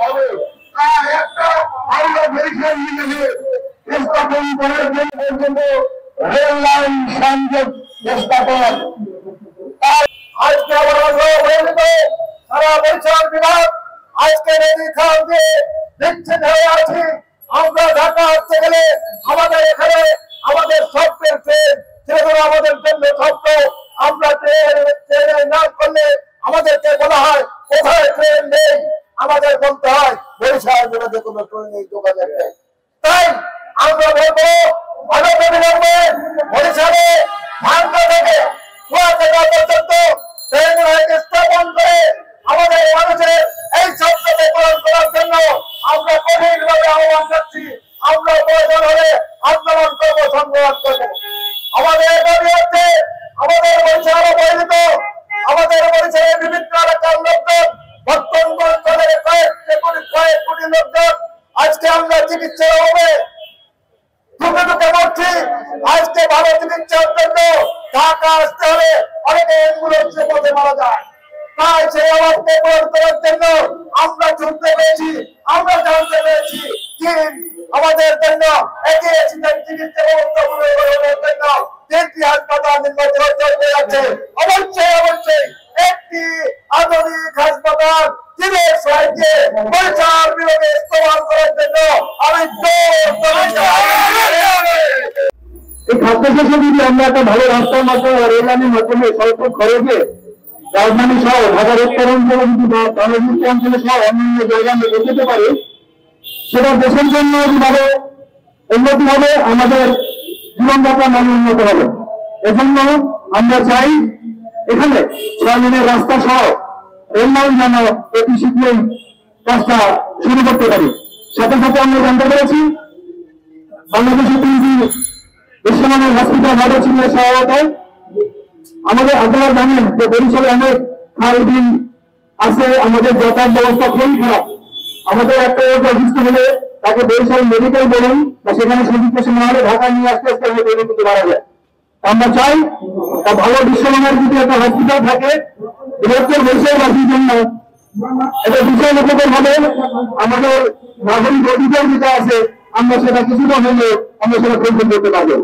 হবে একটা আমরা পরীক্ষা নিয়ে স্থাপন করার জন্য রেল লাইন সংযোগ স্থাপন। আজকে আমরা সারা বরিশাল বিভাগ আজকে নদী খাল দিয়ে বিচ্ছিন্ন হয়ে আছি। আমরা ঢাকা আসতে গেলে আমাদের এখানে আমাদের স্বপ্নের ট্রেন যেগুলো আমাদের জন্য স্বপ্ন, আমরা ট্রেনে না করলে আমাদেরকে বলা হয় কোথায় ট্রেন নেই, আমাদের বলতে হয় বরিশাল বিভাগে কোনো ট্রেনের যোগাযোগ নেই। তাই আমরা বলবো অনবিলম্বে বরিশালে ভাঙ্গা থেকে কুয়াকাটা পর্যন্ত ট্রেন লাইন স্থাপন করে আমাদের মানুষের এই স্বপ্নকে পূরণ করার জন্য আমরা কঠিনভাবে আহ্বান করছি। আমরা প্রয়োজন হলে আন্দোলন করবো, সংগ্রাম করবো। আমাদের দাবি হচ্ছে আমাদের বরিশাল অবহেলিত, আমাদের বরিশালের বিভিন্ন এলাকার লোকজন প্রত্যন্ত অঞ্চলের কয়েক কোটি লোকজন আজকে আমরা চিকিৎসার অভাবে ঢুকে ঢুকে মরছি। আজকে ভালো চিকিৎসার জন্য ঢাকা আসতে হলে অনেকে অ্যাম্বুলেন্সে পথে মারা যায়। তাই সেই অভাবকে পূরণ করার জন্য আমরা শুনতে পেয়েছি, আমরা জানতে পেরেছি কি আমাদের জন্য চিকিৎসা ব্যবস্থা জন্য 3টি হাসপাতাল নির্বাচন চলতে যাচ্ছে। অবশ্যই অবশ্যই একটি আধুনিক হাসপাতাল দিনের সাহায্যে বরিশাল বিভাগে স্থাপন করার জন্য আমি এই খাদ্য শেষে যদি আমরা একটা ভালো রাস্তার মাধ্যমে রেল লাইনের মাধ্যমে স্বল্প খরচে রাজধানী সহ ঢাকার উত্তরাঞ্চলে যদি বাংলাদেশ অঞ্চলে সহ অন্যান্য জায়গায় আমরা যেতে পারি, সেটা দেশের জন্য ভালো উন্নতি হবে, আমাদের জীবনযাত্রার মান উন্নত হবে। এজন্য আমরা চাই এখানে 6 লেনের রাস্তা সহ রেল লাইন যেন অতি শীঘ্রই কাজটা শুরু করতে পারি। সাথে সাথে আমরা জানতে পেরেছি বাংলাদেশের 3টি বিশ্বমানের হসপিটাল হবে চীনের সহায়তায়। আমাদের আপনারা জানেন যে বরিশালে অনেক খাল বিল আছে, আমাদের যাতায়াত ব্যবস্থা খুবই খারাপ। আমাদের একটা অসুস্থ হলে তাকে বরিশাল মেডিকেল বলুন বা সেখানে চিকিৎসা না হলে ঢাকা নিয়ে আসতে আসতে কিন্তু মারা যায়। আমরা চাই ভালো বিশ্বমানের যদি একটা হসপিটাল থাকে বৃহত্তর বরিশালবাসীর জন্য, এটা বিষয় লোকেদের হবে আমাদের নাগরিক অধিকার যেটা আছে আমরা সেটা কিছুটা হলেও আমরা সেটা পরিবর্তন করতে পারবো।